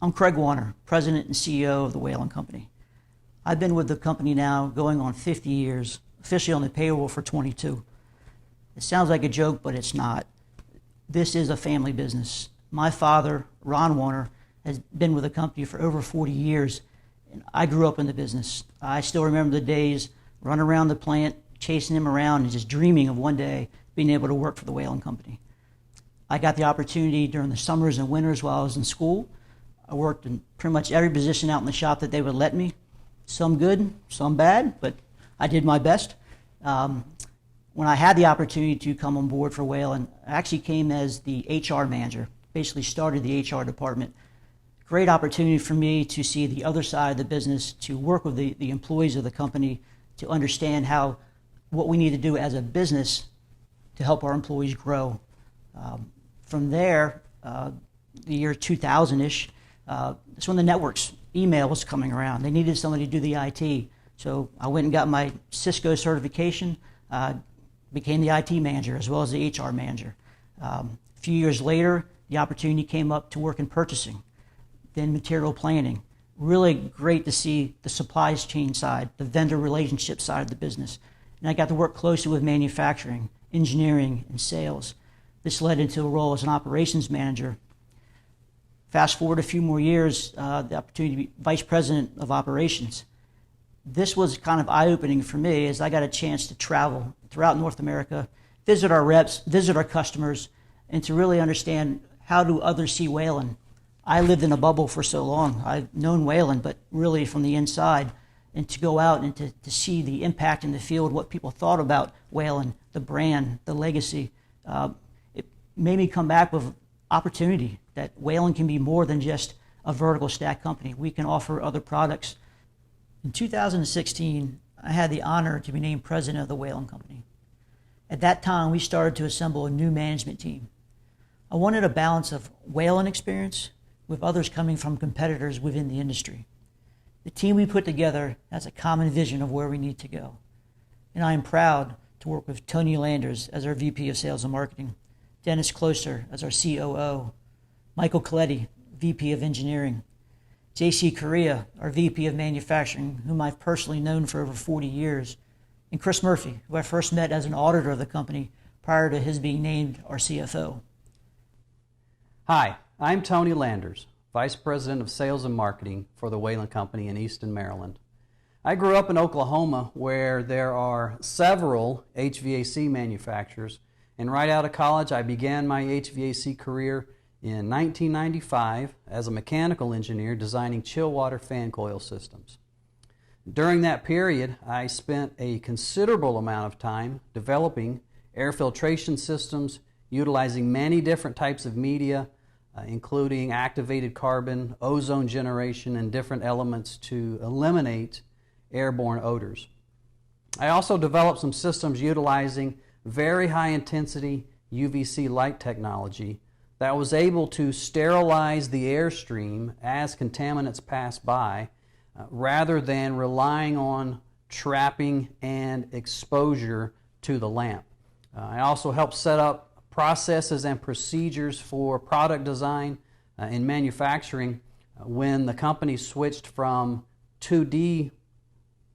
I'm Craig Warner, President and CEO of the Whalen Company. I've been with the company now going on 50 years, officially on the payroll for 22. It sounds like a joke, but it's not. This is a family business. My father, Ron Warner, has been with the company for over 40 years, and I grew up in the business. I still remember the days running around the plant, chasing him around, and just dreaming of one day being able to work for the Whalen Company. I got the opportunity during the summers and winters while I was in school. I worked in pretty much every position out in the shop that they would let me. Some good, some bad, but I did my best. When I had the opportunity to come on board for Whalen, I actually came as the HR manager, basically started the HR department. Great opportunity for me to see the other side of the business, to work with the employees of the company, to understand what we need to do as a business to help our employees grow. From there, the year 2000-ish, that's when the networks email was coming around. They needed somebody to do the IT. So I went and got my Cisco certification, became the IT manager as well as the HR manager. A few years later, the opportunity came up to work in purchasing, then material planning. Really great to see the supply chain side, the vendor relationship side of the business. And I got to work closely with manufacturing, engineering, and sales. This led into a role as an operations manager. Fast forward a few more years, the opportunity to be vice president of operations. This was kind of eye-opening for me as I got a chance to travel throughout North America, visit our reps, visit our customers, and to really understand how do others see Whalen. I lived in a bubble for so long. I've known Whalen, but really from the inside, and to go out and to see the impact in the field, what people thought about Whalen, the brand, the legacy. It made me come back with opportunity that Whalen can be more than just a vertical stack company. We can offer other products. In 2016, I had the honor to be named president of the Whalen Company. At that time, we started to assemble a new management team. I wanted a balance of Whalen experience with others coming from competitors within the industry. The team we put together has a common vision of where we need to go. And I am proud to work with Tony Landers as our VP of Sales and Marketing, Dennis Closer as our COO, Michael Coletti, VP of Engineering, J.C. Correa, our VP of Manufacturing, whom I've personally known for over 40 years, and Chris Murphy, who I first met as an auditor of the company prior to his being named our CFO. Hi, I'm Tony Landers, Vice President of Sales and Marketing for the Whalen Company in Easton, Maryland. I grew up in Oklahoma where there are several HVAC manufacturers, and right out of college I began my HVAC career in 1995 as a mechanical engineer designing chill water fan coil systems. During that period, I spent a considerable amount of time developing air filtration systems utilizing many different types of media, including activated carbon, ozone generation, and different elements to eliminate airborne odors. I also developed some systems utilizing very high intensity UVC light technology that was able to sterilize the airstream as contaminants pass by, rather than relying on trapping and exposure to the lamp. I also helped set up processes and procedures for product design in manufacturing when the company switched from 2D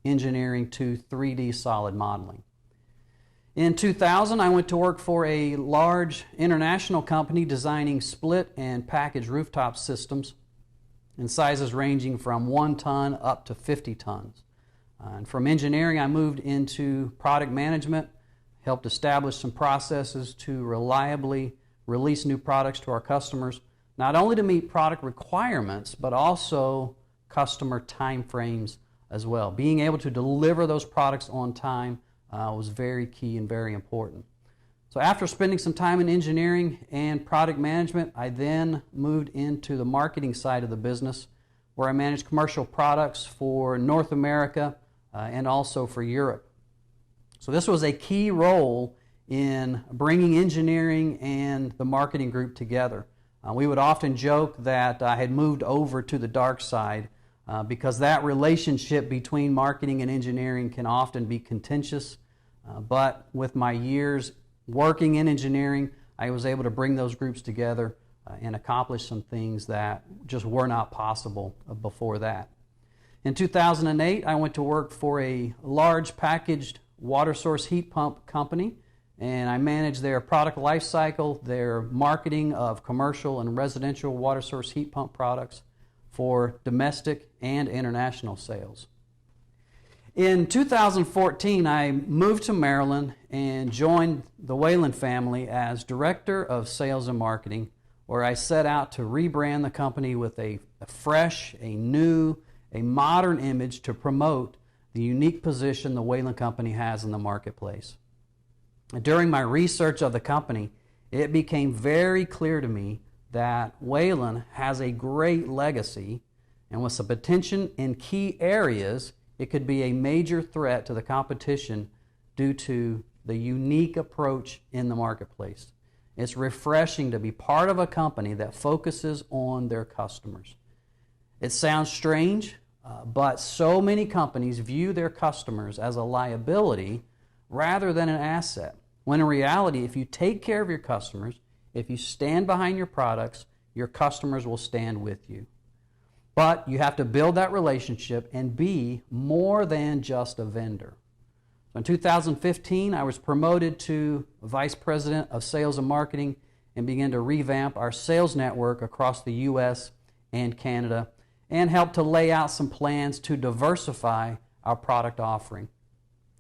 engineering to 3D solid modeling. In 2000, I went to work for a large international company designing split and package rooftop systems in sizes ranging from 1 ton up to 50 tons. And from engineering, I moved into product management, helped establish some processes to reliably release new products to our customers, not only to meet product requirements, but also customer time frames as well. Being able to deliver those products on time was very key and very important. So after spending some time in engineering and product management, I then moved into the marketing side of the business, where I managed commercial products for North America and also for Europe. So this was a key role in bringing engineering and the marketing group together. We would often joke that I had moved over to the dark side because that relationship between marketing and engineering can often be contentious. But with my years working in engineering, I was able to bring those groups together and accomplish some things that just were not possible before that. In 2008, I went to work for a large packaged water source heat pump company, and I managed their product life cycle, their marketing of commercial and residential water source heat pump products for domestic and international sales. In 2014, I moved to Maryland and joined the Whalen family as Director of Sales and Marketing, where I set out to rebrand the company with a fresh, a new, a modern image to promote the unique position the Whalen Company has in the marketplace. During my research of the company, it became very clear to me that Whalen has a great legacy, and with some potential in key areas, it could be a major threat to the competition due to the unique approach in the marketplace. It's refreshing to be part of a company that focuses on their customers. It sounds strange, but so many companies view their customers as a liability rather than an asset. When in reality, if you take care of your customers, if you stand behind your products, your customers will stand with you. But you have to build that relationship and be more than just a vendor. So in 2015, I was promoted to Vice President of Sales and Marketing and began to revamp our sales network across the U.S. and Canada and helped to lay out some plans to diversify our product offering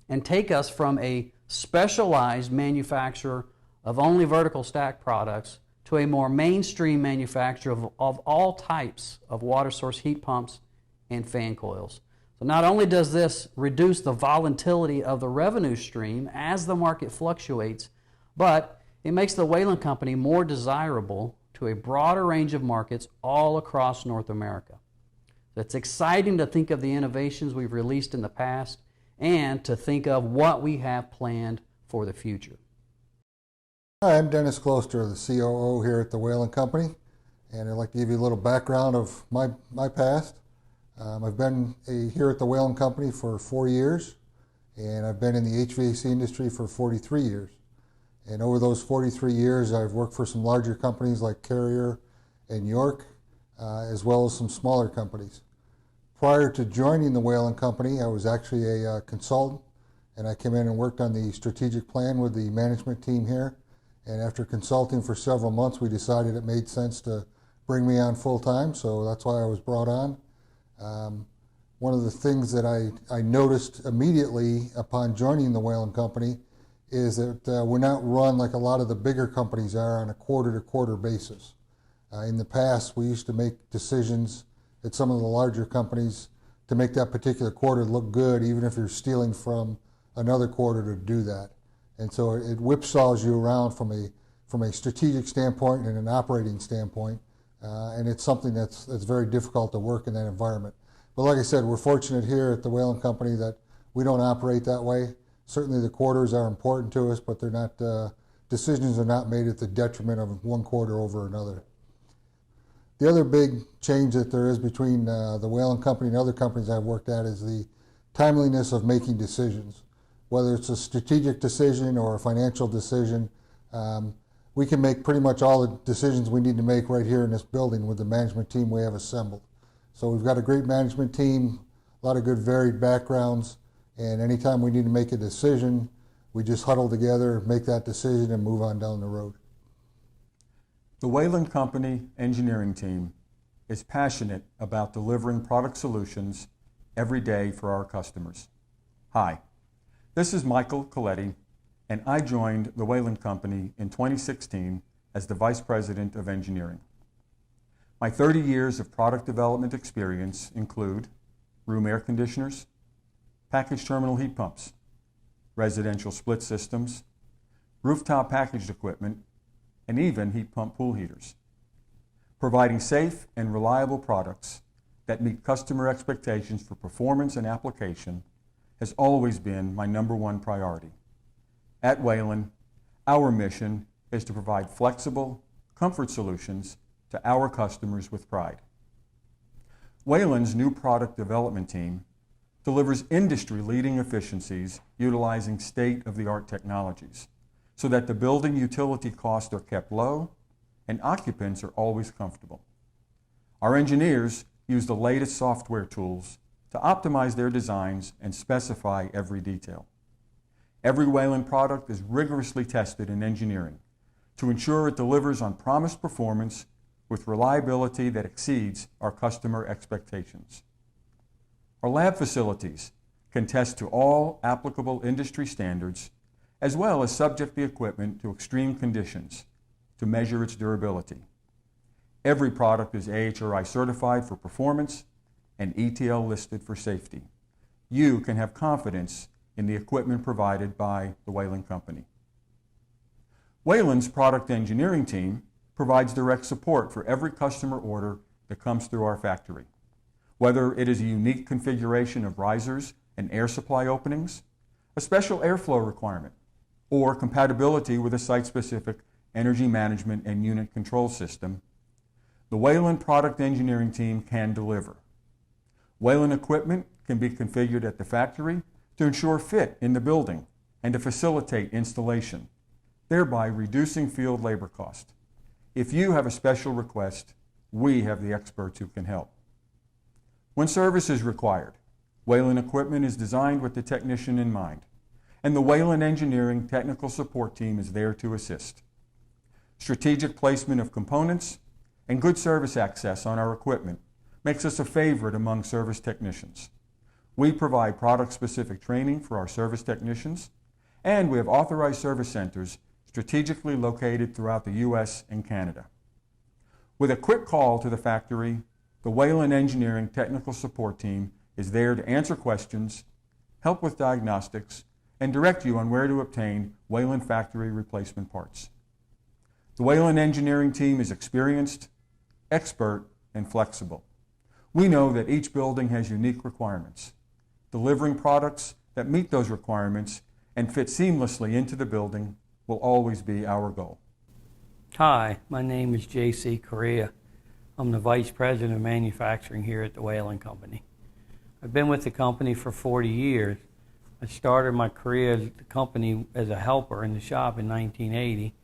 and take us from a specialized manufacturer of only vertical stack products to a more mainstream manufacturer of all types of water source heat pumps and fan coils. So not only does this reduce the volatility of the revenue stream as the market fluctuates, but it makes the Whalen Company more desirable to a broader range of markets all across North America. It's exciting to think of the innovations we've released in the past and to think of what we have planned for the future. Hi, I'm Dennis Closter, the COO here at the Whalen Company, and I'd like to give you a little background of my past. I've been here at the Whalen Company for 4 years, and I've been in the HVAC industry for 43 years. And over those 43 years, I've worked for some larger companies like Carrier and York, as well as some smaller companies. Prior to joining the Whalen Company, I was actually a consultant, and I came in and worked on the strategic plan with the management team here. And after consulting for several months, we decided it made sense to bring me on full-time, so that's why I was brought on. One of the things that I noticed immediately upon joining the Whalen Company is that we're not run like a lot of the bigger companies are on a quarter-to-quarter basis. In the past, we used to make decisions at some of the larger companies to make that particular quarter look good, even if you're stealing from another quarter to do that. And so it whipsaws you around from a strategic standpoint and an operating standpoint, and it's something that's very difficult to work in that environment. But like I said, we're fortunate here at the Whalen Company that we don't operate that way. Certainly the quarters are important to us, but they're not decisions are not made at the detriment of one quarter over another. The other big change that there is between the Whalen Company and other companies I've worked at is the timeliness of making decisions. Whether it's a strategic decision or a financial decision, we can make pretty much all the decisions we need to make right here in this building with the management team we have assembled. So we've got a great management team, a lot of good varied backgrounds, and anytime we need to make a decision, we just huddle together, make that decision, and move on down the road. The Whalen Company engineering team is passionate about delivering product solutions every day for our customers. Hi. This is Michael Coletti, and I joined the Whalen Company in 2016 as the Vice President of Engineering. My 30 years of product development experience include room air conditioners, package terminal heat pumps, residential split systems, rooftop packaged equipment, and even heat pump pool heaters. Providing safe and reliable products that meet customer expectations for performance and application has always been my #1 priority. At Whalen, our mission is to provide flexible, comfort solutions to our customers with pride. Whalen's new product development team delivers industry-leading efficiencies utilizing state-of-the-art technologies so that the building utility costs are kept low and occupants are always comfortable. Our engineers use the latest software tools to optimize their designs and specify every detail. Every Whalen product is rigorously tested in engineering to ensure it delivers on promised performance with reliability that exceeds our customer expectations. Our lab facilities can test to all applicable industry standards, as well as subject the equipment to extreme conditions to measure its durability. Every product is AHRI certified for performance and ETL listed for safety. You can have confidence in the equipment provided by the Whalen Company. Whalen's product engineering team provides direct support for every customer order that comes through our factory. Whether it is a unique configuration of risers and air supply openings, a special airflow requirement, or compatibility with a site-specific energy management and unit control system, the Whalen product engineering team can deliver. Whalen equipment can be configured at the factory to ensure fit in the building and to facilitate installation, thereby reducing field labor cost. If you have a special request, we have the experts who can help. When service is required, Whalen equipment is designed with the technician in mind, and the Whalen Engineering Technical Support Team is there to assist. Strategic placement of components and good service access on our equipment makes us a favorite among service technicians. We provide product-specific training for our service technicians, and we have authorized service centers strategically located throughout the U.S. and Canada. With a quick call to the factory, the Whalen Engineering Technical Support Team is there to answer questions, help with diagnostics, and direct you on where to obtain Whalen factory replacement parts. The Whalen Engineering Team is experienced, expert, and flexible. We know that each building has unique requirements. Delivering products that meet those requirements and fit seamlessly into the building will always be our goal. Hi, my name is J.C. Correa. I'm the Vice President of Manufacturing here at the Whalen Company. I've been with the company for 40 years. I started my career at the company as a helper in the shop in 1980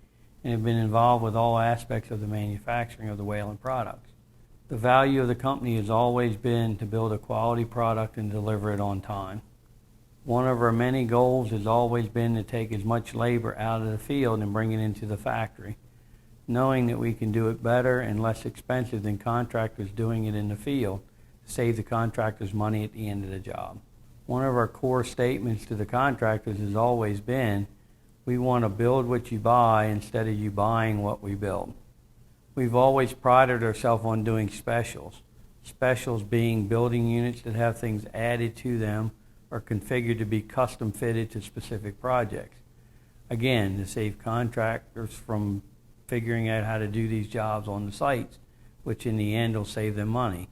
and have been involved with all aspects of the manufacturing of the Whalen products. The value of the company has always been to build a quality product and deliver it on time. One of our many goals has always been to take as much labor out of the field and bring it into the factory, knowing that we can do it better and less expensive than contractors doing it in the field to save the contractors money at the end of the job. One of our core statements to the contractors has always been, we want to build what you buy instead of you buying what we build. We've always prided ourselves on doing specials. Specials being building units that have things added to them or configured to be custom fitted to specific projects. Again, to save contractors from figuring out how to do these jobs on the sites, which in the end will save them money.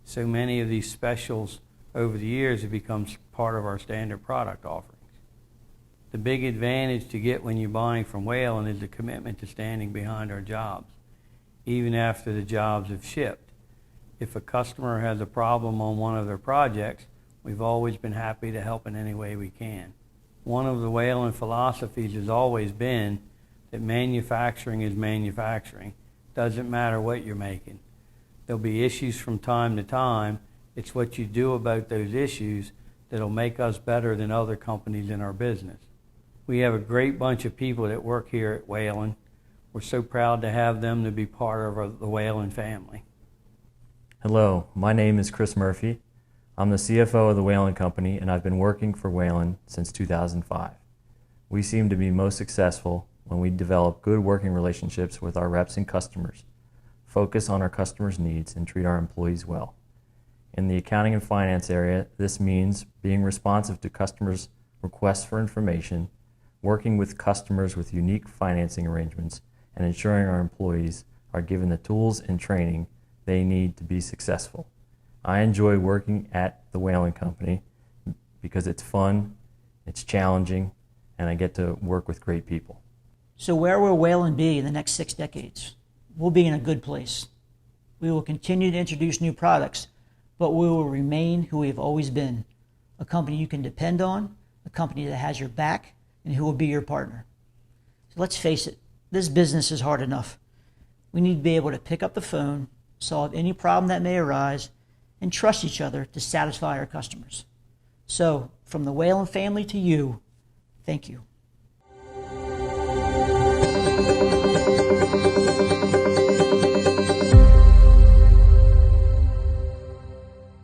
So many of these specials over the years have become part of our standard product offerings. The big advantage to get when you're buying from Whalen is the commitment to standing behind our jobs, even after the jobs have shipped. If a customer has a problem on one of their projects, we've always been happy to help in any way we can. One of the Whalen philosophies has always been that manufacturing is manufacturing. Doesn't matter what you're making. There'll be issues from time to time. It's what you do about those issues that'll make us better than other companies in our business. We have a great bunch of people that work here at Whalen. We're so proud to have them to be part of the Whalen family. Hello, my name is Chris Murphy. I'm the CFO of the Whalen Company, and I've been working for Whalen since 2005. We seem to be most successful when we develop good working relationships with our reps and customers, focus on our customers' needs, and treat our employees well. In the accounting and finance area, this means being responsive to customers' requests for information, working with customers with unique financing arrangements, and ensuring our employees are given the tools and training they need to be successful. I enjoy working at the Whalen Company because it's fun, it's challenging, and I get to work with great people. So where will Whalen be in the next 6 decades? We'll be in a good place. We will continue to introduce new products, but we will remain who we have always been, a company you can depend on, a company that has your back, and who will be your partner. So let's face it, this business is hard enough. We need to be able to pick up the phone, solve any problem that may arise, and trust each other to satisfy our customers. So, from the Whalen family to you, thank you.